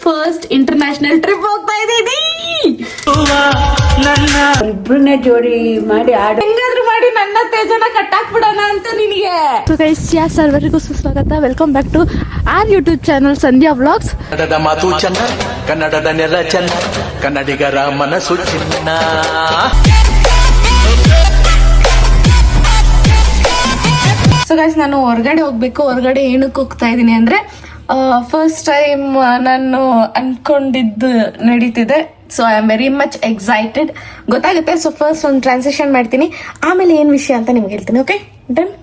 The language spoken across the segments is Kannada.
ಫಸ್ಟ್ ಇಂಟರ್ನ್ಯಾಷನಲ್ ಟ್ರಿಪ್ ಹೋಗ್ತಾ ಇದ್ದೀನಿ. ಇಬ್ರನ್ನೇ ಜೋಡಿ ಮಾಡಿ ಹೆಂಗಾದ್ರೂ ಮಾಡಿ ನನ್ನ ತೇಜನ ಕಟ್ಟಾಕ್ಬಿಡೋಣ ಅಂತ ನಿನಗೆ. ಸರ್ವರಿಗೂ ಸುಸ್ವಾಗತ. Welcome back to our YouTube channel Sandhya vlogs. ಕನ್ನಡದ ಮಾತು ಚೆನ್ನ, ಕನ್ನಡದ ನೆಲ ಚೆನ್ನ, ಕನ್ನಡಿಗರ ಮನಸ್ಸು ಚಿನ್ನ. ಸೊ ಗೈಸ್, ನಾನು ಹೊರಗಡೆ ಹೋಗ್ಬೇಕು. ಹೊರಗಡೆ ಏನಕ್ಕೆ ಹೋಗ್ತಾ ಇದ್ದೀನಿ ಅಂದ್ರೆ ಫಸ್ಟ್ ಟೈಮ್ ನಾನು ಅನ್ಕೊಂಡಿದ್ದು ನಡೀತಿದೆ. So I am very much excited. ಗೊತ್ತಾಗುತ್ತೆ. ಸೊ ಫಸ್ಟ್ ಒಂದು ಟ್ರಾನ್ಸಾಕ್ಷನ್ ಮಾಡ್ತೀನಿ, ಆಮೇಲೆ ಏನು ವಿಷಯ ಅಂತ ನಿಮ್ಗೆ ಹೇಳ್ತೀನಿ. Okay, done.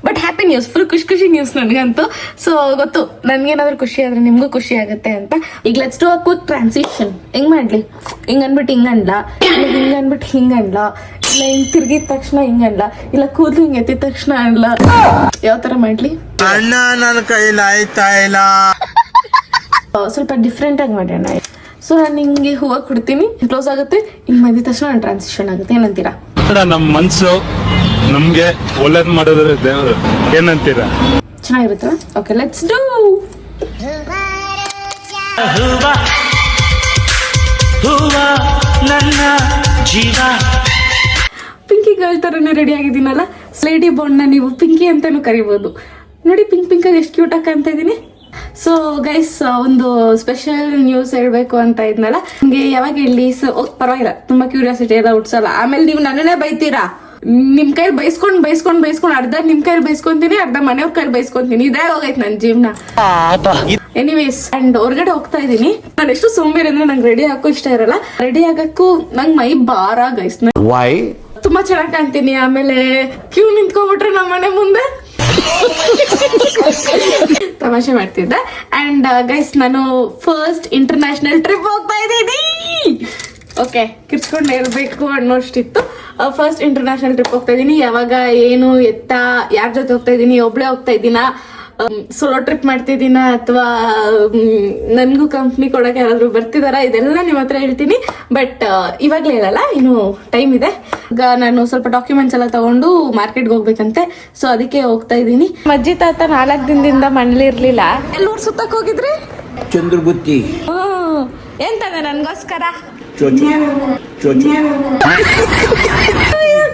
But happy news, full ಖುಷಿ ನ್ಯೂಸ್ ನನಗಂತೂ. ಸೊ ಗೊತ್ತು, ನನ್ಗೇನಾದ್ರೂ ಖುಷಿ ಆದ್ರೆ ನಿಮ್ಗೂ ಖುಷಿ ಆಗುತ್ತೆ ಅಂತ. ಈಗ let's do a quick transition. ಹೆಂಗ್ ಮಾಡ್ಲಿ? ಹಿಂಗ್ ಅನ್ಬಿಟ್ಟು ಹಿಂಗ್ ಅನ್ಲ, ಇಲ್ಲ ಹಿಂಗ್ ಅನ್ಬಿಟ್ಟು ಹಿಂಗ್ ಅನ್ಲ, ಇಲ್ಲ ಹಿಂಗ್ ತಿರ್ಗಿದ ತಕ್ಷಣ ಹಿಂಗ್ ಅನ್ಲ, ಇಲ್ಲ ಕೂದಲು ಹಿಂಗ್ ಎತ್ತಿದ ತಕ್ಷಣ ಅನ್ಲ. ಯಾವ ತರ ಮಾಡ್ಲಿ? ಅಣ್ಣ ನನ್ನ ಕೈಲಿ ಆಯ್ತಾ ಇಲ್ಲ. ಸ್ವಲ್ಪ ಡಿಫ್ರೆಂಟ್ ಆಗಿ ಮಾಡೋಣ. ಸೊ ನಾನು ಹಿಂಗೆ ಹೂವು ಕೊಡ್ತೀನಿ, ಕ್ಲೋಸ್ ಆಗುತ್ತೆ, ಹಿಂಗ್ ಮಾಡಿದ ತಕ್ಷಣ ನಾನು ಟ್ರಾನ್ಸಿಷನ್ ಆಗುತ್ತೆ. ಏನಂತೀರಾ? ನಮ್ ಮನ್ಸು ನಮ್ಗೆ ಒಳ್ಳೇದ್ ಮಾಡಿದ್ರೆ ದೇವ್ರು, ಏನಂತೀರಾ? ಚೆನ್ನಾಗಿರುತ್ತೆ. Okay, let's do. ನನ್ನ ಜೀವ ಪಿಂಕಿ ಗರ್ಲ್ ತರನೇ ರೆಡಿ ಆಗಿದ್ದೀನಲ್ಲ. ಸ್ಲೇಡಿ ಬಾಂಡ್ ನ ನೀವು ಪಿಂಕಿ ಅಂತಾನು ಕರಿಬಹುದು. ನೋಡಿ, ಪಿಂಕ್ ಆಗಿ ಎಷ್ಟು ಕ್ಯೂಟ್ ಆಗಿ ಕಾಣ್ತಾ ಇದೀನಿ. ಸೊ ಗೈಸ್, ಒಂದು ಸ್ಪೆಷಲ್ ನ್ಯೂಸ್ ಹೇಳ್ಬೇಕು ಅಂತ ಇದ್ನಲ್ಲ, ನಿಮ್ಗೆ ಯಾವಾಗ ಹೇಳಿ? ಸೊ ಪರವಾಗಿಲ್ಲ, ತುಂಬಾ ಕ್ಯೂರಿಯಾಸಿಟಿ ಎಲ್ಲ ಹುಟ್ಸಲ್ಲ. ಆಮೇಲೆ ನೀವು ನನ್ನನ್ನೇ ಬೈತೀರಾ. ನಿಮ್ ಕೈಲಿ ಬೈಸ್ಕೊಂಡ್ ಅರ್ಧ ನಿಮ್ ಕೈಲಿ ಬೈಸ್ಕೊಂತೀನಿ, ಅರ್ಧ ಮನೆಯವ್ರ ಕೈಲಿ ಬೈಸ್ಕೊಂತೀನಿ. ಇದೇ ಹೋಗೈತೆ ನನ್ ಜೀವನ. ಎನಿವೇಸ್, ಅಂಡ್ ಹೊರಗಡೆ ಹೋಗ್ತಾ ಇದೀನಿ. ನಾನು ಎಷ್ಟು ಸೋಂಬೇರಿ ಅಂದ್ರೆ ನಂಗೆ ರೆಡಿ ಹಾಕೋ ಇಷ್ಟ ಇರಲ್ಲ. ರೆಡಿ ಆಗಕ್ಕೂ ನಂಗ್ ಮೈ ಬಾರ ಗೈಸ್. ತುಂಬಾ ಚೆನ್ನಾಗಿ ಕಾಣ್ತೀನಿ. ಆಮೇಲೆ ಕ್ಯೂ ನಿಂತ್ಕೊಂಡ್ಬಿಟ್ರೆ ನಮ್ಮ ಮನೆ ಮುಂದೆ ತಮಾಷೆ ಮಾಡ್ತಿದ್ದೆ. ಅಂಡ್ ಗೈಸ್, ನಾನು ಫಸ್ಟ್ ಇಂಟರ್ನ್ಯಾಷನಲ್ ಟ್ರಿಪ್ ಹೋಗ್ತಾ ಇದ್ದೀನಿ. ಓಕೆ, ಕಿರ್ಚ್ಕೊಂಡು ಇರ್ಬೇಕು ಅನ್ನೋಷ್ಟಿತ್ತು. ಫಸ್ಟ್ ಇಂಟರ್ನ್ಯಾಷನಲ್ ಟ್ರಿಪ್ ಹೋಗ್ತಾ ಇದೀನಿ. ಯಾವಾಗ, ಏನು, ಎತ್ತ, ಯಾರ ಜೊತೆ ಹೋಗ್ತಾ ಇದೀನಿ, ಒಬ್ಳೆ ಹೋಗ್ತಾ ಇದ್ದೀನ, ಸೋಲೋ ಟ್ರಿಪ್ ಮಾಡ್ತಿದ್ದೀನ, ಅಥವಾ ನನ್ಗೂ ಕಂಪ್ನಿ ಕೊಡಕ್ಕೆ ಯಾರಾದ್ರೂ ಬರ್ತಿದಾರ, ಇದೆಲ್ಲ ನಿಮ್ ಹತ್ರ ಹೇಳ್ತೀನಿ. ಬಟ್ ಇವಾಗ್ಲೇ ಹೇಳಲ್ಲ, ಇನ್ನು ಟೈಮ್ ಇದೆ. ಈಗ ನಾನು ಸ್ವಲ್ಪ ಡಾಕ್ಯುಮೆಂಟ್ಸ್ ಎಲ್ಲ ತಗೊಂಡು ಮಾರ್ಕೆಟ್ಗೆ ಹೋಗ್ಬೇಕಂತೆ. ಸೊ ಅದಕ್ಕೆ ಹೋಗ್ತಾ ಇದ್ದೀನಿ. ಅಜ್ಜಿ ತಾತ 4 ದಿನದಿಂದ ಮನೇಲಿರ್ಲಿಲ್ಲ. ಎಲ್ಲೂರ್ ಸುತ್ತಕ್ ಹೋಗಿದ್ರಿ? ಚಂದ್ರಗುತ್ತಿ. ಏನ್ ತಂದೆ ನನ್ಗೋಸ್ಕರ?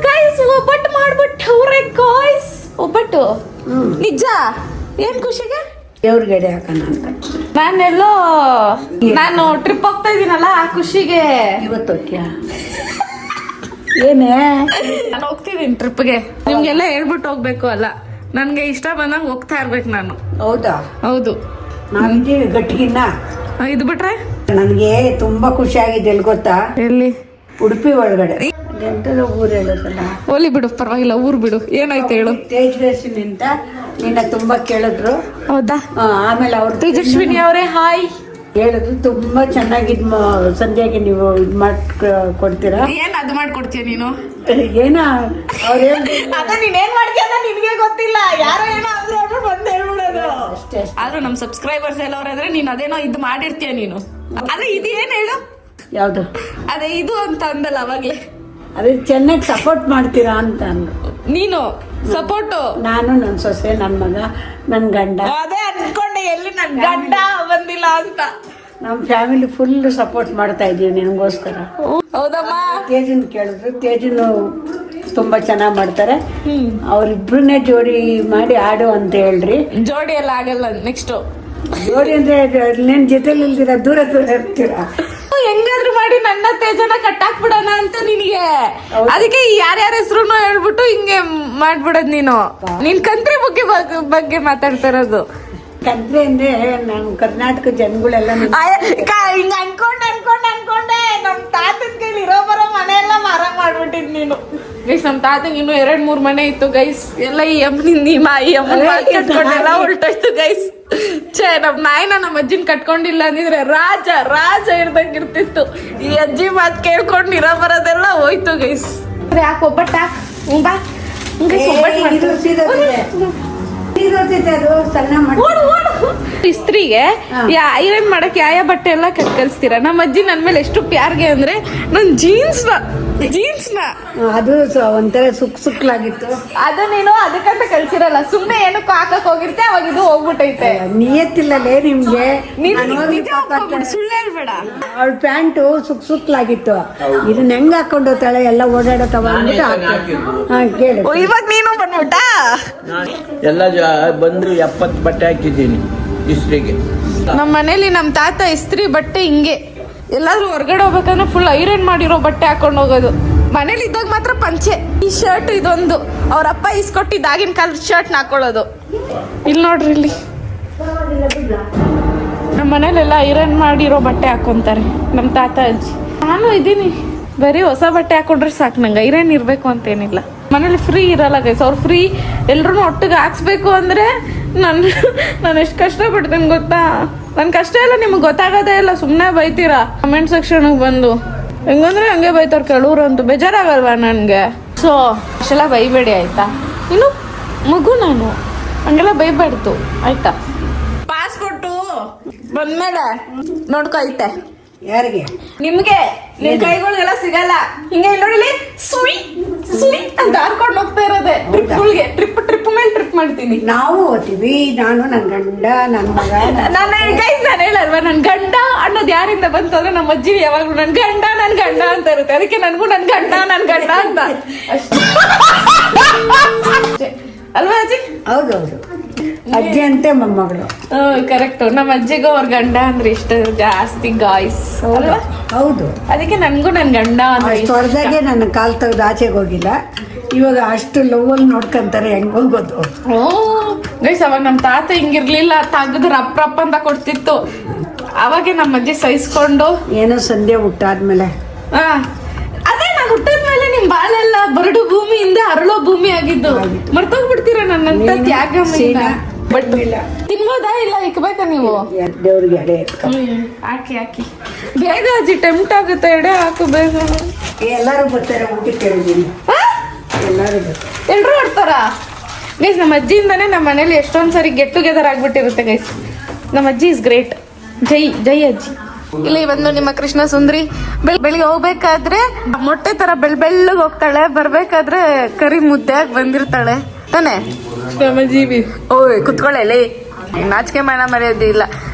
ಗೈಸ್, ಒಬ್ಬಟ್ಟು ಮಾಡ್ಬಿಟ್ಟವ್ರೆ ಗಾಯ್ಸ್. ಒಬ್ಬಟ್ಟು ನಿಜ? ಏನ್ ಖುಷಿಗೆ? ದೇವ್ರಿಗೆ ಹಾಕೋಣ ಅಂತ. ನಾನು ಟ್ರಿಪ್ ಹೋಗ್ತಾ ಇದೀನಲ್ಲ, ಆ ಖುಷಿಗೆ. ಇವತ್ತು ಹೋಗ್ತೀಯಾ? ಏನೇ, ನಾನು ಹೋಗ್ತಿದ್ದೀನಿ ಟ್ರಿಪ್ಗೆ. ನಿಮ್ಗೆಲ್ಲ ಹೇಳ್ಬಿಟ್ಟು ಹೋಗ್ಬೇಕು ಅಲ್ಲ, ನನ್ಗೆ ಇಷ್ಟ ಬಂದಂಗ ಹೋಗ್ತಾ ಇರ್ಬೇಕು ನಾನು. ಹೌದಾ? ಹೌದು. ನಾವಿದ್ದೀವಿ ಗಟ್ಟಿಗಿನ್ನ. ಇದು ಬಿಟ್ರೆ ನನಗೆ ತುಂಬಾ ಖುಷಿ ಆಗಿದೆ. ಎಲ್ಲಿ ಗೊತ್ತಾ? ಎಲ್ಲಿ? ಉಡುಪಿ ಒಳಗಡೆ. ಎಂತದ ಊರು ಹೇಳೋದಲ್ಲ. ಓಲಿ ಬಿಡು, ಪರವಾಗಿಲ್ಲ, ಊರ್ ಬಿಡು. ಏನಾಯ್ತು ಹೇಳು? ತೇಜಸ್ವಿನಿಂದ ನಿನ್ನ ತುಂಬಾ ಕೇಳಿದ್ರು. ಹೌದಾ? ಆಮೇಲೆ ಅವ್ರು ತೇಜಸ್ವಿನಿ ಅವರೇ ಹಾಯ್ ಹೇಳಿದ್ರು. ತುಂಬಾ ಚೆನ್ನಾಗಿ ಸಂಧ್ಯಾಗೆ ನೀವು ಇದ್ ಕೊಡ್ತೀರಾ. ಏನ್ ಅದು ಮಾಡ್ಕೊಡ್ತೀಯ ನೀನು? ಏನ ಅವ್ರು ಅದ ನೀನ್ ಏನ್ ಮಾಡ್ತೀಯ ಅಂತ ನಿನ್ಗೆ ಗೊತ್ತಿಲ್ಲ. ಯಾರೋ ಏನೋ ಆದ್ರೂ ಬಂದ್ ಹೇಳ್ಬಿಡೋದು ಅಷ್ಟೇ. ಆದ್ರೂ ನಮ್ ಸಬ್ಸ್ಕ್ರೈಬರ್ಸ್ ಎಲ್ಲ ಅವ್ರಾದ್ರೆ ನೀನ್ ಅದೇನೋ ಇದು ಮಾಡಿರ್ತೀಯ ನೀನು. ಅದೇ ಇದು ಏನ್ ಹೇಳು? ಯಾವ್ದು? ಅದೇ ಇದು ಅಂತ ಅಂದಲ್ಲ ಅವಾಗ್ಲೇ. ಅದೇ ಚೆನ್ನಾಗಿ ಸಪೋರ್ಟ್ ಮಾಡ್ತೀರಾ ಅಂತ ಅಂದ್ರು. ನೀನು ಸಪೋರ್ಟು? ನಾನು, ನನ್ನ ಸೊಸೆ, ನನ್ನ ಮಗ, ನನ್ನ ಗಂಡ. ಅದೇ ಅನ್ಕೊಂಡೆ, ಎಲ್ಲಿ ನನ್ ಗಂಡ ಬಂದಿಲ್ಲ ಅಂತ. ನಮ್ಮ ಫ್ಯಾಮಿಲಿ ಫುಲ್ ಸಪೋರ್ಟ್ ಮಾಡ್ತಾ ಇದೀವಿ ನಿನಗೋಸ್ಕರ. ಹೌದಮ್ಮ? ತೇಜನ್ ಕೇಳಿದ್ರು. ತೇಜನು ತುಂಬಾ ಚೆನ್ನಾಗಿ ಮಾಡ್ತಾರೆ. ಅವ್ರಿಬ್ರನ್ನೇ ಜೋಡಿ ಮಾಡಿ ಆಡು ಅಂತ ಹೇಳ್ರಿ. ಜೋಡಿ ಎಲ್ಲ ಆಗಲ್ಲ. ನೆಕ್ಸ್ಟ್ ಜೋಡಿ ಅಂದ್ರೆ ನಿನ್ ಜೊತೆಲಿ ಇಲ್ದಿರ ದೂರ ಇರ್ತೀರಾ. ಹೆಂಗಾದ್ರೂ ಮಾಡಿ ನನ್ನ ತೇಜನ ಕಟ್ಟಾಕ್ಬಿಡೋಣ ಅಂತ ನಿನಗೆ. ಅದಕ್ಕೆ ಯಾರ್ಯಾರ ಹೆಸರು ಹೇಳ್ಬಿಟ್ಟು ಹಿಂಗೆ ಮಾಡ್ಬಿಡೋದ್ ನೀನು. ನೀನ್ ಕಂತ್ರಿ ಬಗ್ಗೆ ಮಾತಾಡ್ತಾ ಇರೋದು. ಕಂತ್ರಿ ಅಂದ್ರೆ ನಾನು ಕರ್ನಾಟಕ ಜನಗಳೆಲ್ಲ ಹಿಂಗ ಅನ್ಕೊಂಡೆ ನಮ್ ತಾತನ ಕೈಲಿ ಇರೋ ಬರೋ ಮನೆ ಎಲ್ಲ ಮಾರ ಮಾಡ್ಬಿಟ್ಟಿದ್ ನೀನು. ಗೈಸ್, ನಮ್ ತಾತಂಗ್ ಇನ್ನು 2-3 ಮನೆ ಇತ್ತು ಗೈಸ್. ಎಲ್ಲ ಈ ಅಮ್ಮನಿಂದ ಉಲ್ಟೋಯ್ತು ಗೈಸ್. ನಮ್ ನಾಯಿನ ನಮ್ಮ ಅಜ್ಜಿನ ಕಟ್ಕೊಂಡಿಲ್ಲ ಅಂದಿದ್ರೆ ರಾಜ ಇರ್ದಂಗ್ ಇರ್ತಿತ್ತು. ಈ ಅಜ್ಜಿ ಮಾತ್ ಕೇಳ್ಕೊಂಡು ಇರೋ ಬರೋದೆಲ್ಲ ಹೋಯ್ತು ಗೈಸ್. ಯಾಕೆ ಒಬ್ಬಟ್ಟು ಬಾ ಗೈಸ್, ಒಬ್ಬಟ್ಟು ಇಸ್ತ್ರಿಗೆ ಐರನ್ ಮಾಡಕ್ ಯಾವ ಬಟ್ಟೆ ಎಲ್ಲ ಕಲ್ಸ್ತೀರಾ? ನಮ್ಮ ಅಜ್ಜಿ ನನ್ ಮೇಲೆ ಎಷ್ಟು ಪ್ಯಾರ್ಗೆ ಅಂದ್ರೆ ನನ್ ಜೀನ್ಸ್ನ ಅದು ಒಂಥರ ಸುಕ್ಲಾಗಿತ್ತು. ಅದು ನೀನು ಅದಕ್ಕಂತ ಕಳ್ಸಿರಲ್ಲ, ಸುಮ್ನೆ ಏನಕ್ಕೂ ಹಾಕಕ್ ಹೋಗಿರ್ತೆ, ಅವಾಗ ಇದು ಹೋಗ್ಬಿಟ್ಟೈತೆ. ನಿಯತ್ತಿಲ್ಲಲೇ ನಿಮ್ಗೆ. ಸುಳ್ಳು ಹೇಳ್ಬೇಡ. ಅವಳ ಪ್ಯಾಂಟು ಸುಕ್ಲಾಗಿತ್ತು. ಇದನ್ನ ಹೆಂಗ್ ಹಾಕೊಂಡು ಹೋಗ್ತಾಳೆ, ಎಲ್ಲ ಓಡಾಡತ್ತವ ಅಂದ್ಬಿಟ್ಟು ಕೇಳಿ. ಇವಾಗ ನೀನು ಬಂದ್ಬಿಟ್ಟ. ಎಲ್ಲ ಬಂದ್ರು 70 ಬಟ್ಟೆ ಹಾಕಿದ್ದೀನಿ ಇಸ್ತ್ರಿಗೆ. ನಮ್ಮ ಮನೇಲಿ ನಮ್ಮ ತಾತ ಇಸ್ತ್ರಿ ಬಟ್ಟೆ ಹಿಂಗೆ ಎಲ್ಲಾದ್ರೂ ಹೊರಗಡೆ ಹೋಗ್ಬೇಕಂದ್ರೆ ಫುಲ್ ಐರನ್ ಮಾಡಿರೋ ಬಟ್ಟೆ ಹಾಕೊಂಡು ಹೋಗೋದು. ಮನೇಲಿ ಇದ್ದಾಗ ಮಾತ್ರ ಪಂಚೆ, ಈ ಶರ್ಟ್ ಇದೊಂದು ಅವ್ರ ಅಪ್ಪ ಇಸ್ಕೊಟ್ಟಿದ್ದು ಆಗಿನ ಕಾಲದ ಶರ್ಟ್ ಹಾಕೊಳ್ಳೋದು. ಇಲ್ಲಿ ನೋಡ್ರಿ, ಇಲ್ಲಿ ನಮ್ಮ ಮನೇಲೆಲ್ಲ ಐರನ್ ಮಾಡಿರೋ ಬಟ್ಟೆ ಹಾಕೊಂತಾರೆ ನಮ್ಮ ತಾತ ಅಜ್ಜಿ. ನಾನು ಇದ್ದೀನಿ, ಬರೀ ಹೊಸ ಬಟ್ಟೆ ಹಾಕೊಂಡ್ರೆ ಸಾಕು, ನಂಗೆ ಐರನ್ ಇರಬೇಕು ಅಂತೇನಿಲ್ಲ. ಮನೇಲಿ ಫ್ರೀ ಇರಲ್ಲ ಗೈಸ್, ಅವ್ರು ಫ್ರೀ ಎಲ್ರೂ ಒಟ್ಟಿಗೆ ಹಾಕ್ಸ್ಬೇಕು ಅಂದರೆ ನಾನು ಎಷ್ಟು ಕಷ್ಟಪಡ್ತೀನಿ ಗೊತ್ತಾ. ನನ್ನ ಕಷ್ಟ ಎಲ್ಲ ನಿಮ್ಗೆ ಗೊತ್ತಾಗೋದೇ ಇಲ್ಲ, ಸುಮ್ಮನೆ ಬೈತೀರಾ ಕಮೆಂಟ್ ಸೆಕ್ಷನ್ಗೆ ಬಂದು. ಹೆಂಗಂದ್ರೆ ಹಂಗೆ ಬೈತಾರೆ ಕೆಲವ್ರು, ಅಂತೂ ಬೇಜಾರಾಗಲ್ವಾ ನನಗೆ. ಸೊ ಅಷ್ಟೆಲ್ಲ ಬೈಬೇಡಿ ಆಯಿತಾ. ಇನ್ನು ಮಗು ನಾನು ಹಂಗೆಲ್ಲ ಬೈಬಾರ್ದು ಆಯಿತಾ. ಪಾಸ್ಪೋರ್ಟು ಬಂದ್ಮೇಲೆ ನೋಡ್ಕೊ ಐತೆ. ಯಾರಿಗೆ? ನಿಮ್ಗೆ ನಿಮ್ ಕೈಗಳಿಗೆಲ್ಲ ಸಿಗಲ್ಲ. ಹಿಂಗೆ ನೋಡಿ ಸುಳಿ ಸುಳಿ ಅಂತ ಹಾರ್ಕೊಂಡು ಹೋಗ್ತಾ ಇರೋದೆ. ಟ್ರಿಪ್ ಮೇಲೆ ಟ್ರಿಪ್ ಮಾಡ್ತೀನಿ. ನಾವು ಓದ್ತೀವಿ, ನಾನು ನನ್ನ ಗಂಡ, ನನ್ನ ಮಗ. ನಾನು ಹೇಳಲ್ವಾ, ನನ್ ಗಂಡ ಅನ್ನೋದು ಯಾರಿಂದ ಬಂತು ಅಂದ್ರೆ ನಮ್ಮ ಅಜ್ಜಿ ಯಾವಾಗ್ಲೂ ನನ್ ಗಂಡ ಅಂತ ಇರುತ್ತೆ. ಅದಕ್ಕೆ ನನ್ಗೂ ನನ್ ಗಂಡ ಅಂತ ಅಷ್ಟೇ ಅಲ್ವಾ ಅಜ್ಜಿ? ಹೌದೌದು, ಅಜ್ಜಿ ಅಂತೆ ಮೊಮ್ಮಗಳು. ಕರೆಕ್ಟ್. ನಮ್ಮ ಅಜ್ಜಿಗೂ ಅವ್ರ ಗಂಡ ಅಂದ್ರೆ ಇಷ್ಟ ಜಾಸ್ತಿ ಗಾಯ್ಸ್ ಅಲ್ವಾ? ಹೌದು, ಅದಕ್ಕೆ ನನ್ಗೂ ನನ್ ಗಂಡ ಅಷ್ಟು ಹೊರದಾಗೆ ನನ್ನ ಕಾಲ್ ತೆಗೆದು ಆಚೆಗೆ ಹೋಗಿಲ್ಲ. ಇವಾಗ ಅಷ್ಟು ಲವ್ವಲ್ಲಿ ನೋಡ್ಕೊಂತಾರೆ, ಹೆಂಗ್ ಹೋಗೋದು. ಗೈಸ್ ಅವಾಗ ನಮ್ಮ ತಾತ ಹಿಂಗಿರ್ಲಿಲ್ಲ, ತೆಗೆದು ರಪ್ಪ ಅಂತ ಕೊಡ್ತಿತ್ತು. ಅವಾಗೆ ನಮ್ಮ ಅಜ್ಜಿ ಸಹಿಸ್ಕೊಂಡು ಏನೋ ಸಂಧ್ಯಾ ಹುಟ್ಟಾದ್ಮೇಲೆ ಅದೇ ನಾನು ಹುಟ್ಟಿದ್ಮೇಲೆ ನಿಮ್ ಬಾಳೆಲ್ಲ ಬರಡು ಭೂಮಿಯಿಂದ ಅರಳೋ ಭೂಮಿ ಆಗಿದ್ದು. ಮರ್ತೋಗ್ಬಿಡ್ತೀರ ನನ್ನಂತ ತ್ಯಾಗ. ಬಟ್ ತಿನ್ಬೋದಾ ಇಲ್ಲ ಇಕ್ಬೇಕಾ ನೀವು? ದೇವ್ರಿಗೆ ಎಡೆ ಹಾಕಿ ಬೇಗ ಅಜ್ಜಿ ಟೆಂಪ್ಟ್ ಆಗುತ್ತೆ. ಎಡೆ ಹಾಕು ಬೇಗ. ಎಲ್ಲರೂ ಬರ್ತಾರೆ ಊಟಕ್ಕೆ ಕೇಳಿದೀನಿ. ಎಲ್ರು ಬರ್ತಾರ ಗೈಸ್. ನಮ್ಮ ಅಜ್ಜಿಯಿಂದಾನೇ ನಮ್ಮ ಮನೇಲಿ ಎಷ್ಟೊಂದ್ ಸರಿ ಗೆಟ್ ಟುಗೆದರ್ ಆಗ್ಬಿಟ್ಟಿರುತ್ತೆ ಗೈಸ್. ನಮ್ಮ ಅಜ್ಜಿ ಇಸ್ ಗ್ರೇಟ್. ಜೈ ಅಜ್ಜಿ. ಇಲ್ಲಿ ಬಂದು ನಿಮ್ಮ ಕೃಷ್ಣ ಸುಂದ್ರಿ ಬೆಳಿಗ್ಗೆ ಹೋಗ್ಬೇಕಾದ್ರೆ ಮೊಟ್ಟೆ ತರ ಬೆಳ್ಳಗೆ ಹೋಗ್ತಾಳೆ, ಬರ್ಬೇಕಾದ್ರೆ ಕರಿ ಮುದ್ದೆಯಾಗಿ ಬಂದಿರ್ತಾಳೆ ತಾನೆ. ಜೀವಿ ಓಯ್ ಕುತ್ಕೊಳ್ಳಿ, ನಾಚಿಕೆ ಮಾಡ ಮರ್ಯಾದೆ ಇಲ್ಲ.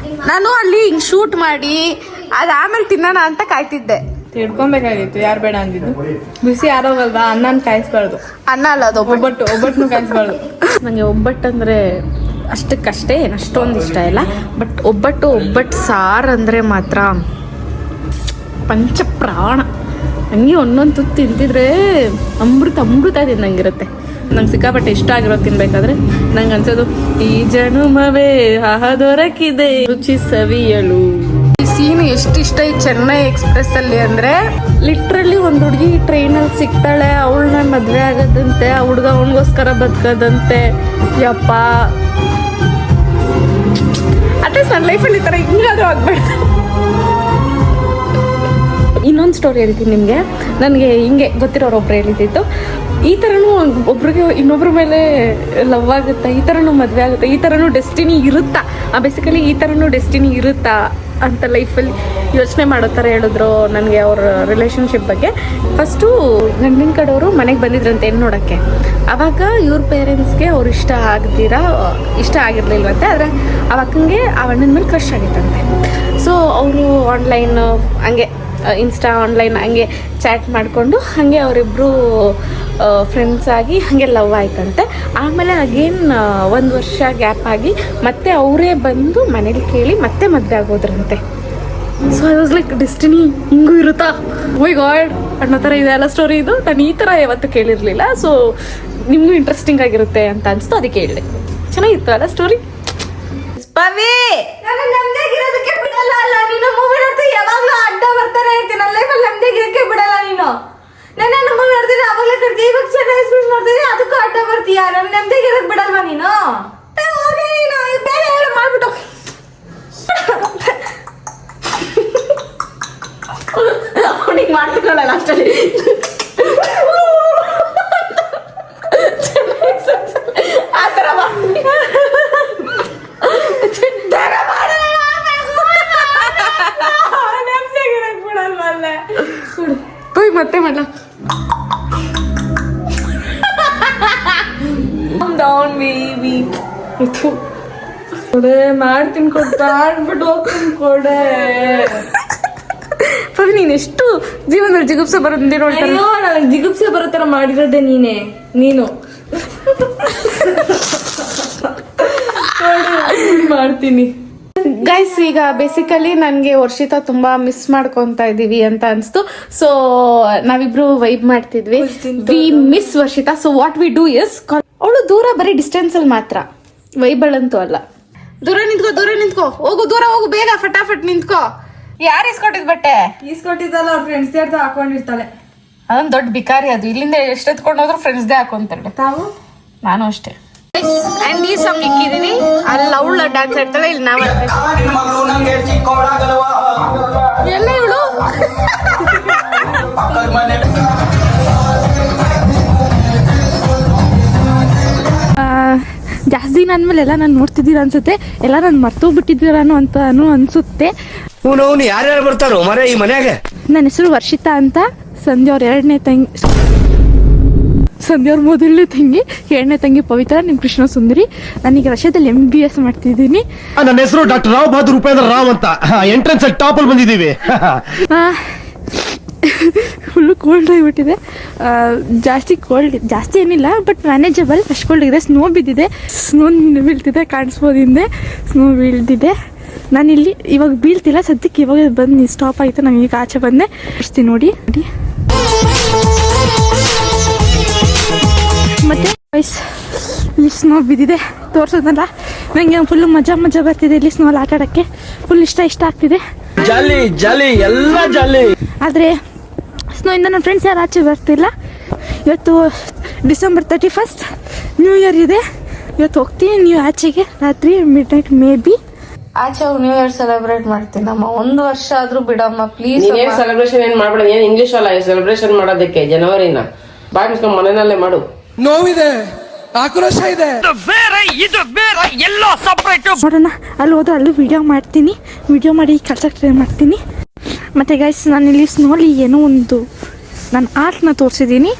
ನಾನು ಅಲ್ಲಿ ಹಿಂಗ್ ಶೂಟ್ ಮಾಡಿ ಅದ್ ಆಮೇಲೆ ತಿನ್ನೋಣ ಅಂತ ಕಾಯ್ತಿದ್ದೆ. ತಿಳ್ಕೊಬೇಕಾಗಿತ್ತು, ಯಾರು ಬೇಡ ಅಂದಿದ್ದು. ಬಿಸಿ ಯಾರೋಗಲ್ವಾ, ಅನ್ನನ ಕಾಯಿಸ್ಬಾರ್ದು. ಅನ್ನ ಅಲ್ಲ ಅದು ಒಬ್ಬಟ್ಟು ಕಾಯಿಸ್ಬಾರ್ದು. ನಂಗೆ ಒಬ್ಬಟ್ಟು ಅಂದ್ರೆ ಅಷ್ಟಕ್ಕಷ್ಟೇ, ಅಷ್ಟೊಂದು ಇಷ್ಟ ಇಲ್ಲ. ಬಟ್ ಒಬ್ಬಟ್ಟು ಸಾರು ಅಂದರೆ ಮಾತ್ರ ಪಂಚಪ್ರಾಣ. ಹಂಗೆ ಒಂದೊಂದು ತುತ್ತು ತಿಂತಿದ್ರೆ ಅಮೃತ ತಿಂದಂಗಿರುತ್ತೆ. ನಂಗೆ ಸಿಕ್ಕಾಪಟ್ಟೆ ಇಷ್ಟ ಆಗಿರೋದು ತಿನ್ಬೇಕಾದ್ರೆ ನಂಗೆ ಅನ್ಸೋದು, ಈ ಜನುಮವೇ ದೊರಕಿದೆ ರುಚಿ ಸವಿಯಲು. ಈ ಸೀನ್ ಎಷ್ಟು ಇಷ್ಟ ಈ ಚೆನ್ನೈ ಎಕ್ಸ್ಪ್ರೆಸ್ ಅಲ್ಲಿ ಅಂದ್ರೆ, ಲಿಟ್ರಲಿ ಒಂದು ಹುಡುಗಿ ಟ್ರೈನಲ್ಲಿ ಸಿಗ್ತಾಳೆ, ಅವಳನ್ನ ಮದ್ವೆ ಆಗೋದಂತೆ, ಆ ಹುಡುಗ ಅವನಿಗೋಸ್ಕರ ಬದುಕೋದಂತೆ. ಯಪ್ಪ, ಅಟ್ಲೀಸ್ಟ್ ನನ್ನ ಲೈಫಲ್ಲಿ ಈ ಥರ ಹಿಂಗಾದ್ರೂ ಆಗ್ಬಾರ್ದು. ಇನ್ನೊಂದು ಸ್ಟೋರಿ ಹೇಳ್ತೀನಿ ನಿಮಗೆ. ನನಗೆ ಹಿಂಗೆ ಗೊತ್ತಿರೋರು ಒಬ್ರು ಹೇಳಿದ್ದು, ಈ ಥರನೂ ಒಬ್ರಿಗೆ ಇನ್ನೊಬ್ರ ಮೇಲೆ ಲವ್ ಆಗುತ್ತಾ, ಈ ಥರನೂ ಮದುವೆ ಆಗುತ್ತಾ, ಈ ಥರನೂ ಡೆಸ್ಟಿನಿ ಇರುತ್ತಾ, ಬೇಸಿಕಲಿ ಈ ಥರನೂ ಡೆಸ್ಟಿನಿ ಇರುತ್ತಾ ಅಂತ ಲೈಫಲ್ಲಿ ಯೋಚನೆ ಮಾಡೋ ಥರ ಹೇಳಿದ್ರು ನನಗೆ ಅವ್ರ ರಿಲೇಷನ್ಶಿಪ್ ಬಗ್ಗೆ. ಫಸ್ಟು ಗಂಡಿನ ಕಡೆಯವರು ಮನೆಗೆ ಬಂದಿದ್ರಂತೆ ಹೆಣ್ಣು ನೋಡೋಕ್ಕೆ. ಆವಾಗ ಇವ್ರ ಪೇರೆಂಟ್ಸ್ಗೆ ಅವ್ರು ಇಷ್ಟ ಆಗಿರಲಿಲ್ವಂತೆ. ಆದರೆ ಆ ಅಕ್ಕಂಗೆ ಆ ಅಣ್ಣನ ಮೇಲೆ ಕ್ರಶ್ ಆಗಿತ್ತಂತೆ. ಸೊ ಅವರು ಆನ್ಲೈನ್ ಹಂಗೆ ಇನ್ಸ್ಟಾ ಆನ್ಲೈನ್ ಹಂಗೆ ಚಾಟ್ ಮಾಡಿಕೊಂಡು ಹಾಗೆ ಅವರಿಬ್ಬರು ಫ್ರೆಂಡ್ಸ್ ಆಗಿ ಹಾಗೆ ಲವ್ ಆಯ್ತಂತೆ. ಆಮೇಲೆ ಅಗೇನ್ 1 ವರ್ಷ ಗ್ಯಾಪ್ ಆಗಿ ಮತ್ತೆ ಅವರೇ ಬಂದು ಮನೇಲಿ ಕೇಳಿ ಮತ್ತೆ ಮದುವೆ ಆಗೋದ್ರಂತೆ. So I was like, destiny ಹಿಂಗೂ ಇರುತ್ತಾ, ಓಯ್ ಗಾಡ್ ಅನ್ನೋ ಥರ ಇದೆಲ್ಲ ಸ್ಟೋರಿ. ಇದು ನಾನು ಈ ಥರ ಯಾವತ್ತೂ ಕೇಳಿರಲಿಲ್ಲ. ಸೊ ನಿಮಗೂ ಇಂಟ್ರೆಸ್ಟಿಂಗ್ ಆಗಿರುತ್ತೆ ಅಂತ ಅನಿಸ್ತು, ಅದಕ್ಕೆ ಹೇಳಿದೆ. ಚೆನ್ನಾಗಿತ್ತು ಅಲ್ಲ ಸ್ಟೋರಿ. ಪವಿ, ನಾನು ನಮ್ದಾಗಿರೋದಕ್ಕೆ ಬಿಡಲ್ಲ ಅಲ್ಲ. ನೀನು ಮೂವಿ ನೋಡ್ತಾ ಯಾವಾಗಲೂ ಅಡ್ಡ ಬರ್ತಾನೆ ಇರ್ತೀನಿ. ನನ್ನ ಲೈಫಲ್ಲಿ ನಮ್ದಾಗಿರೋಕ್ಕೆ ಬಿಡಲ್ಲ ನೀನು. ನಾನು ಮೂವಿ ನೋಡ್ತೀನಿ, ಅವಾಗಲೇ ಕರ್ತೀವಿ. ಇವಾಗ ಚೆನ್ನೈ ಎಕ್ಸ್ಪ್ರೆಸ್ ನೋಡ್ತೀನಿ, ಅದಕ್ಕೂ ಅಡ್ಡ ಬರ್ತೀಯ. ನಾನು ನಮ್ದಾಗಿರೋಕ್ಕೆ ಬಿಡಲ್ವಾ ನೀನು? ಹೋಗಿ ನೀನು ಬೇರೆ ಹೇಳಿ ಮಾಡ್ಬಿಟ್ಟು ಅವನಿಗೆ ಮಾಡ್ತಿಕೊಳ್ಳಲ್ಲ ಅಷ್ಟಲ್ಲಿ. ಆ ಥರ ಕೊಡೆ ಮಾಡ್ತೀನಿ ಕೊಡ್ತಾ ಅಂದ್ಬಿಟ್ಟು ಹೋಗ್ತೀನಿ ಕೊಡೆ. ನೀನ್ ಎಷ್ಟು ಜೀವನದಲ್ಲಿ ಜಿಗುಪ್ಸೆ ಬರೋದೇ ನೋಡ್ತಾರೆ. ಅಯ್ಯೋ ನನಗೆ ಜಿಗುಪ್ಸೆ ಬರೋ ಥರ ಮಾಡಿರೋದೆ ನೀನು ಮಾಡ್ತೀನಿ. ಗೈಸ್, ಈಗ ಬೇಸಿಕಲಿ ನನಗೆ ವರ್ಷಿತಾ ತುಂಬಾ ಮಿಸ್ ಮಾಡ್ಕೊಂತ ಇದೀವಿ ಅಂತ ಅನ್ಸ್ತು. ಸೊ ನಾವಿಬ್ರು ವೈಬ್ ಮಾಡ್ತಿದ್ವಿ. V miss Varshitha. So what we do is, ಅವಳು ದೂರ ಬರೀ ಡಿಸ್ಟೆನ್ಸ್ ಅಲ್ಲಿ ಮಾತ್ರ, ವೈಬಳಂತೂ ಅಲ್ಲ. ದೂರ ನಿಂತ್ಕೋ ಹೋಗು, ದೂರ ಹೋಗು, ಬೇಗ ಫಟಾಫಟ್ ನಿಂತ್ಕೋ. ಯಾರು ಇಸ್ಕೊಟ್ಟಿದ್ ಬಟ್ಟೆ? ಈಸ್ಕೊಟ್ಟಿದ್ದಲ್ಲ, ಅವ್ರ ಫ್ರೆಂಡ್ಸ್ ಯಾರ್ದು ಹಾಕೊಂಡಿರ್ತಾಳೆ. ಅದೊಂದು ದೊಡ್ಡ ಬಿಕಾರಿ ಅದು. ಇಲ್ಲಿಂದ ಎಷ್ಟು ಎತ್ಕೊಂಡು ಹೋದ್ರು ಫ್ರೆಂಡ್ಸ್ದೇ ಹಾಕೊಂತಾಳೆ. ತಾವು? ನಾನು ಅಷ್ಟೇ. ಅಂಡ್ ಈ ಸಾಂಗ್ ಇಕ್ಕಿದೀನಿ. ಅಲ್ಲಿ ಅವಳ ಡ್ಯಾನ್ಸ್ ಆಡ್ತಾಳೆ, ಇಲ್ಲಿ ನಾವು ಎಲ್ಲ ಇವಳು ಜಾಸ್ತಿ ದಿನ ಅಂದ್ಮೇಲೆ ಎಲ್ಲ ನಾನು ನೋಡ್ತಿದ್ದೀರ ಅನ್ಸುತ್ತೆ. ಎಲ್ಲ ನಾನು ಮರ್ತೋಗ್ಬಿಟ್ಟಿದ್ದೀರಾನು ಅಂತ ಅನ್ಸುತ್ತೆ. ಯಾರ್ಯಾರು ಬರ್ತಾರೋ ಮರೆ ಈ ಮನ್ಯಾಗ? ನನ್ನ ಹೆಸರು ವರ್ಷಿತಾ ಅಂತ. ಸಂಧ್ಯಾ ಅವ್ರ ಎರಡನೇ ತಂಗಿ, ಸಂಧ್ಯಾ ಅವ್ರ ಮೊದಲನೇ ತಂಗಿ, ಎರಡನೇ ತಂಗಿ ಪವಿತ್ರ. ನಿಮ್ ಕೃಷ್ಣ ಸುಂದರಿ. ನಾನೀಗ ರಷ್ಯಾದಲ್ಲಿ MBS ಮಾಡ್ತಿದ್ದೀನಿ. ನನ್ನ ಹೆಸರು ಡಾಕ್ಟರ್ ರಾವ್ ಬಹದ್ದೂರ್ ಉಪೇಂದ್ರ ರಾವ್ ಅಂತ. ಎಂಟ್ರೆನ್ಸ್ ಅಲ್ಲಿ ಟಾಪ್ ಅಲ್ಲಿ ಬಂದಿದ್ದೀವಿ. ಫುಲ್ಲು ಕೋಲ್ಡ್ ಆಗಿಬಿಟ್ಟಿದೆ. ಜಾಸ್ತಿ ಏನಿಲ್ಲ, ಬಟ್ ಮ್ಯಾನೇಜಬಲ್. ಅಷ್ಟು ಕೋಲ್ಡ್ ಇದೆ. ಸ್ನೋ ಬಿದ್ದಿದೆ, ಸ್ನೋ ಬೀಳ್ತಿದೆ, ಕಾಣಿಸ್ಬೋದು ಹಿಂದೆ ಸ್ನೋ ಬೀಳ್ತಿದೆ. ನಾನಿಲ್ಲಿ ಇವಾಗ ಬೀಳ್ತಿಲ್ಲ ಸದ್ಯಕ್ಕೆ. ಇವಾಗ ಬಂದು ಸ್ಟಾಪ್ ಆಯಿತು. ನಾನು ಈಗ ಆಚೆ ಬಂದೆ. ಅಷ್ಟೇ ನೋಡಿ. ಮತ್ತೆ ಇಲ್ಲಿ ಸ್ನೋ ಬಿದ್ದಿದೆ, ತೋರ್ಸೋದಲ್ಲ. ನನಗೆ ಫುಲ್ಲು ಮಜಾ ಬರ್ತಿದೆ ಇಲ್ಲಿ ಸ್ನೋಲ್ಲಿ ಆಟ ಆಡೋಕ್ಕೆ. ಫುಲ್ ಇಷ್ಟ ಆಗ್ತಿದೆ. ಜಾಲಿ ಎಲ್ಲ ಜಾಲಿ. ಆದರೆ ಸ್ನೋಯಿಂದ ನನ್ನ ಫ್ರೆಂಡ್ಸ್ ಯಾರು ಆಚೆ ಬರ್ತಿಲ್ಲ. ಇವತ್ತು ಡಿಸೆಂಬರ್ 31 ನ್ಯೂ ಇಯರ್ ಇದೆ. ಇವತ್ತು ಹೋಗ್ತೀನಿ ನೀವು ಆಚೆಗೆ ರಾತ್ರಿ ಮಿಡ್ ನೈಟ್ ಮೇ ಬಿ. ಆಚೆ ನ್ಯೂ ಇಯರ್ ಸೆಲೆಬ್ರೇಟ್ ಮಾಡ್ತೀನಿ ನಮ್ಮ. 1 ವರ್ಷ ಆದ್ರೂ ಬಿಡಮ್ಮ ಪ್ಲೀಸ್. ನೀನೇನ್ ಸೆಲೆಬ್ರೇಷನ್ ಏನ್ ಮಾಡ್ಬೇಡ. ಏನ್ ಇಂಗ್ಲಿಷ್ ಅಲ್ಲ ಸೆಲೆಬ್ರೇಷನ್ ಮಾಡೋದಕ್ಕೆ. ಜನವರಿನ ಬಾಯ್ ಮುಸ್ಕೊಂಡು ಮನೆಯಲ್ಲೇ ಮಾಡು. ನೋವಿದೆ, ಆಕ್ರೋಶ ಇದೆ. ನೋಡೋಣ, ಅಲ್ಲಿ ಹೋದ್ರೆ ಅಲ್ಲೂ ವಿಡಿಯೋ ಮಾಡಿ ಕಳ್ಸಕ್ಕೆ ಟ್ರೈ ಮಾಡ್ತೀನಿ. ಮತ್ತು ಗೈಸ್, ನಾನಿಲ್ಲಿ ಸ್ನೋಲಿ ಏನೋ ಒಂದು ನನ್ನ ಆರ್ಟ್ನ ತೋರಿಸಿದ್ದೀನಿ.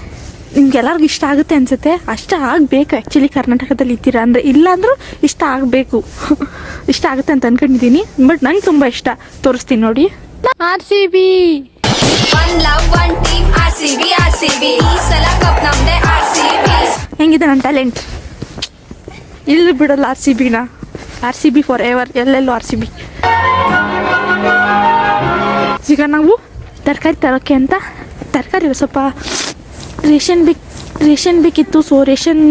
ನಿಮ್ಗೆಲ್ಲರಿಗೂ ಇಷ್ಟ ಆಗುತ್ತೆ ಅನಿಸುತ್ತೆ. ಅಷ್ಟೇ ಆಗಬೇಕು. ಆ್ಯಕ್ಚುಲಿ ಕರ್ನಾಟಕದಲ್ಲಿ ಇದ್ದೀರಾ ಅಂದರೆ, ಇಲ್ಲಾಂದ್ರೂ ಇಷ್ಟ ಆಗಬೇಕು. ಇಷ್ಟ ಆಗುತ್ತೆ ಅಂತ ಅಂದ್ಕೊಂಡಿದ್ದೀನಿ. ಬಟ್ ನಂಗೆ ತುಂಬ ಇಷ್ಟ. ತೋರಿಸ್ತೀನಿ ನೋಡಿ. RCB ಹೆಂಗಿದೆ ನನ್ನ ಟ್ಯಾಲೆಂಟ್? ಇಲ್ಲಿ ಬಿಡೋಲ್ಲ RCB ಫಾರ್ ಎವರ್. ಎಲ್ಲೆಲ್ಲೂ RCB. ಈಗ ನಾವು ತರಕಾರಿ ತರೋಕ್ಕೆ ಅಂತ, ತರಕಾರಿ ಸ್ವಲ್ಪ ರೇಷನ್ ಬೇಕಿತ್ತು. ಸೊ ರೇಷನ್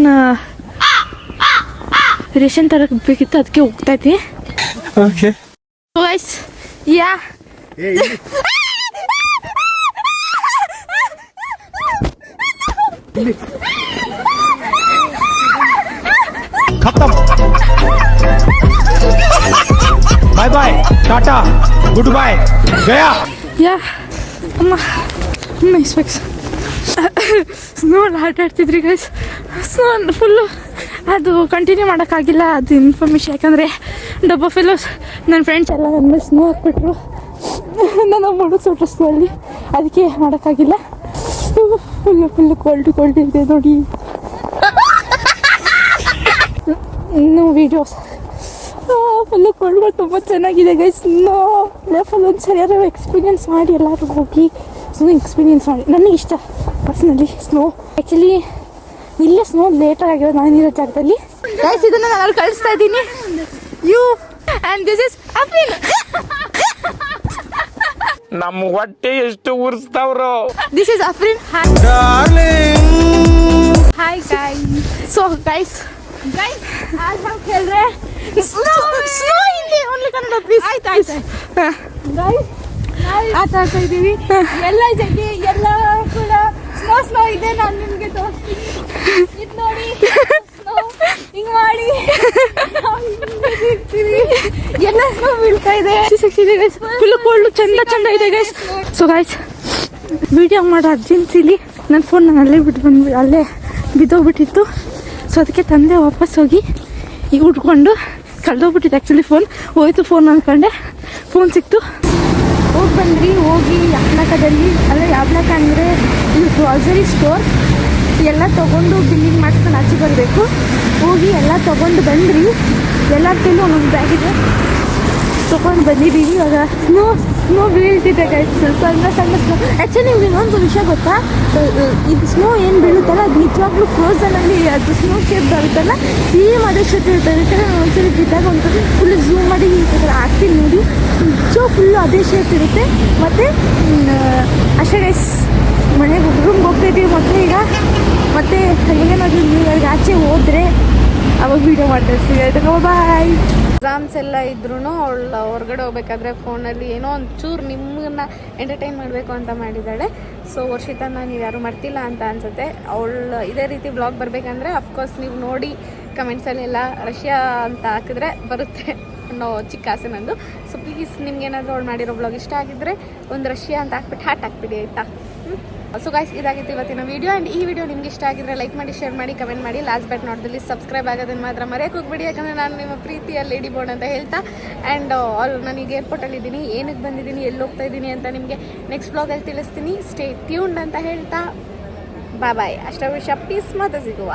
ತರಕ್ಕೆ ಬೇಕಿತ್ತು, ಅದಕ್ಕೆ ಹೋಗ್ತಾ ಇದ್ವಿ. ಯಾ ಬಾಯ್ ಬಾಯ್, ಟಾಟಾ, ಗುಡ್ ಬಾಯ್, ಗಯಾ. ಯಾ ಅಮ್ಮ ಸ್ಪೆಕ್ಸ್. ಸ್ನೋ ಆಟ ಆಡ್ತಿದ್ರಿ ಗೈಸ್. ಸ್ನೋ ಫುಲ್ಲು ಅದು ಕಂಟಿನ್ಯೂ ಮಾಡೋಕ್ಕಾಗಿಲ್ಲ ಅದು ಇನ್ಫಾರ್ಮೇಷನ್. ಯಾಕಂದರೆ ಡಬ್ಬ ಫೆಲೋಸ್ ನನ್ನ ಫ್ರೆಂಡ್ಸ್ ಎಲ್ಲ ನನ್ನ ಮೇಲೆ ಸ್ನೋ ಹಾಕ್ಬಿಟ್ರು. ನನ್ನ ಮುಡಿಸ್ಬಿಟ್ರು ಸ್ನೋ ಅಲ್ಲಿ. ಅದಕ್ಕೆ ಮಾಡೋಕ್ಕಾಗಿಲ್ಲ. ಫುಲ್ಲು ಕೋಲ್ಡ್ ಇದೆ ನೋಡಿ. ಇನ್ನು ವೀಡಿಯೋಸ್ ಫುಲ್ಲು ಕೋಲ್ಡ್ ತುಂಬ ಚೆನ್ನಾಗಿದೆ ಗೈಸ್. ಲೈಫಲ್ಲಿ ಒಂದು ಸರಿಯಾದ ಎಕ್ಸ್ಪೀರಿಯನ್ಸ್ ಮಾಡಿ ಎಲ್ಲರೂ ಹೋಗಿ ಎಕ್ಸ್ಪೀರಿಯನ್ಸ್ ಮಾಡಿ. ನನಗೆ ಇಷ್ಟ ಪರ್ಸ್ನಲಿ ಸ್ನೋ. ಆ್ಯಕ್ಚುಲಿ ಇಲ್ಲೇ ಸ್ನೋ ಲೇಟಾಗಿ ಆಗಿರೋದು ನಾನಿರೋ ಜಾಗದಲ್ಲಿ. ಗೈಸ್, ಇದನ್ನು ನಾನು ಕಳಿಸ್ತಾ ಇದ್ದೀನಿ. You and this is Afrin. ನಮ್ಮ ಹೊಟ್ಟೆ ಎಷ್ಟು ಉರ್ಸ್ತಾವ್ರು. This is Afrin. Hi guys. So guys आज हम खेल रहे हैं snow Hindi only Kannada please. ಆಯ್ತು ಗೈಸ್, ಆಟ ಇದ್ದೀವಿ. ಎಲ್ಲ ಜಾಗ ಎಲ್ಲ ಕೂಡ ಸ್ನೋ ಇದೆ. ನಾನು ನಿಮಗೆ ತೋರಿಸ್ತೀನಿ. ಇದು ನೋಡಿ, ಸ್ನೋ ಹಿಂಗೆ ಮಾಡಿ ಎಲ್ಲ ಸ್ನೋ ಬೀಳ್ತಾ ಇದೆ. ಫುಲ್ ಕೋಲ್ಡ್ ಚಂದ ಇದೆ ಗೈಸ್. ಸೊ ಗೈಸ್, ವಿಡಿಯೋ ಮಾಡೋ ಅರ್ಜೆನ್ಸಿಲಿ ನನ್ನ ಫೋನ್ ನಾನು ಅಲ್ಲೇ ಬಿದ್ದೋಗ್ಬಿಟ್ಟಿತ್ತು. ಸೊ ಅದಕ್ಕೆ ತಂದೆ ವಾಪಸ್ ಹೋಗಿ ಈಗ ಉಟ್ಕೊಂಡು ಕಳೆದೋಗ್ಬಿಟ್ಟಿತ್ತು. ಆ್ಯಕ್ಚುಲಿ ಹೋಯ್ತು ಫೋನ್ ಅಂದ್ಕೊಂಡೆ. ಫೋನ್ ಸಿಕ್ತು. ಹೋಗಿ ಯಾಬ್ಲಾಕದಲ್ಲಿ, ಅಲ್ಲ ಯಾಬ್ಲಾಕ ಅಂದರೆ ಇದು ಗ್ರಾಸರಿ ಸ್ಟೋರ್. ಎಲ್ಲ ತೊಗೊಂಡು ಬಿಲ್ಲಿಂಗ್ ಮಾಡಿಸ್ಕೊಂಡು ಆಚೆ ಬರಬೇಕು. ಹೋಗಿ ಎಲ್ಲ ತೊಗೊಂಡು ಬಂದ್ರಿ. ಎಲ್ಲರ ಕೈಲೂ ಒಂದೊಂದು ಬ್ಯಾಗ್ ಇದೆ, ತೊಗೊಂಡು ಬಂದಿದ್ದೀವಿ. ಇವಾಗ ಸ್ನೋ ಬೀಳ್ತಿದೆ ಗೈಸ್, ಸಣ್ಣ ಸಣ್ಣ ಸ್ನೋ. ಆ್ಯಕ್ಚುಲಿ ನಿಮ್ಗೆ ಇನ್ನೊಂದು ವಿಷಯ ಗೊತ್ತಾ, ಇದು ಸ್ನೋ ಏನು ಬೀಳುತ್ತಲ್ಲ ಅದು ನಿಜವಾಗ್ಲೂ ಫ್ರೋಝನಲ್ಲಿ ಅದು ಸ್ನೋ ಶೇಪ್ ಬರುತ್ತಲ್ಲ, ಸೇಮ್ ಅದೇ ಶೇಪ್ ಇರುತ್ತೆ. ಯಾಕಂದರೆ ನಾನು ಒಂದ್ಸರಿ ಬಿದ್ದಾಗ ಒಂದು ಫುಲ್ ಝೂಮ್ ಮಾಡಿ ಈ ಥರ ಹಾಕ್ತೀನಿ ನೋಡಿ, ನಿಜ ಫುಲ್ಲು ಅದೇ ಶೇಪ್ ಇರುತ್ತೆ. ಮತ್ತು ಅಷ್ಟೇ ಗೈಸ್, ಮನೆಗೆ ರೂಮ್ಗೆ ಹೋಗ್ತಾಯಿದ್ದೀವಿ ಮತ್ತು ಈಗ ಮತ್ತೆ ಏನಾದರೂ ನೀವು ಆಚೆ ಹೋದರೆ ಅವಾಗ ವೀಡಿಯೋ ಮಾಡ್ತಾಯಿರ್ತೀವಿ. ಆಯ್ತಾ, ಬಾಯ್. ಎಕ್ಸಾಮ್ಸ್ ಎಲ್ಲ ಇದ್ರೂ ಅವಳು ಹೊರಗಡೆ ಹೋಗ್ಬೇಕಾದ್ರೆ ಫೋನಲ್ಲಿ ಏನೋ ಒಂಚೂರು ನಿಮ್ಮನ್ನ ಎಂಟರ್ಟೈನ್ ಮಾಡಬೇಕು ಅಂತ ಮಾಡಿದ್ದಾಳೆ. ಸೊ ವರ್ಷಿತನ ನೀವು ಯಾರು ಮರ್ತಿಲ್ಲ ಅಂತ ಅನ್ಸುತ್ತೆ. ಅವಳು ಇದೇ ರೀತಿ ವ್ಲಾಗ್ ಬರಬೇಕಂದ್ರೆ ಅಫ್ಕೋರ್ಸ್ ನೀವು ನೋಡಿ ಕಮೆಂಟ್ಸಲ್ಲೆಲ್ಲ ರಷ್ಯಾ ಅಂತ ಹಾಕಿದ್ರೆ ಬರುತ್ತೆ ಅನ್ನೋ ಚಿಕ್ಕ ಆಸೆ ನಂದು. ಸೊ ಪ್ಲೀಸ್ ನಿಮ್ಗೇನಾದರೂ ಅವಳು ಮಾಡಿರೋ ವ್ಲಾಗ್ ಇಷ್ಟ ಆಗಿದ್ದರೆ ಒಂದು ರಷ್ಯಾ ಅಂತ ಹಾಕ್ಬಿಟ್ಟು ಹ್ಯಾಟ್ ಹಾಕ್ಬಿಡಿ ಆಯಿತಾ. ಸೊ ಗೈಸ್, ಇದಾಗಿತ್ತು ಇವತ್ತಿನ ವೀಡಿಯೋ. ಆ್ಯಂಡ್ ಈ ವಿಡಿಯೋ ನಿಮ್ಗೆ ಇಷ್ಟ ಆಗಿದ್ರೆ ಲೈಕ್ ಮಾಡಿ, ಶೇರ್ ಮಾಡಿ, ಕಮೆಂಟ್ ಮಾಡಿ. Last but not the list subscribe ಆಗೋದನ್ನು ಮಾತ್ರ ಮರೆಯೋಕೆ ಹೋಗ್ಬಿಡಿ, ಯಾಕಂದರೆ ನಾನು ನಿಮ್ಮ ಪ್ರೀತಿಯ ಲೇಡಿ ಬೋರ್ಡ್ ಅಂತ ಹೇಳ್ತಾ. ಆ್ಯಂಡ್ ನಾನೀಗ ಏರ್ಪೋರ್ಟಲ್ಲಿದ್ದೀನಿ, ಏನಕ್ಕೆ ಬಂದಿದ್ದೀನಿ, ಎಲ್ಲಿ ಹೋಗ್ತಾ ಇದ್ದೀನಿ ಅಂತ ನಿಮಗೆ ನೆಕ್ಸ್ಟ್ ಬ್ಲಾಗಲ್ಲಿ ತಿಳಿಸ್ತೀನಿ. ಸ್ಟೇ ಟ್ಯೂನ್ಡ್ ಅಂತ ಹೇಳ್ತಾ ಬಾಯ್. ಅಷ್ಟೇ ವಿಷಯ, ಪೀಸ್ ಮತ್ತೆ ಸಿಗುವ.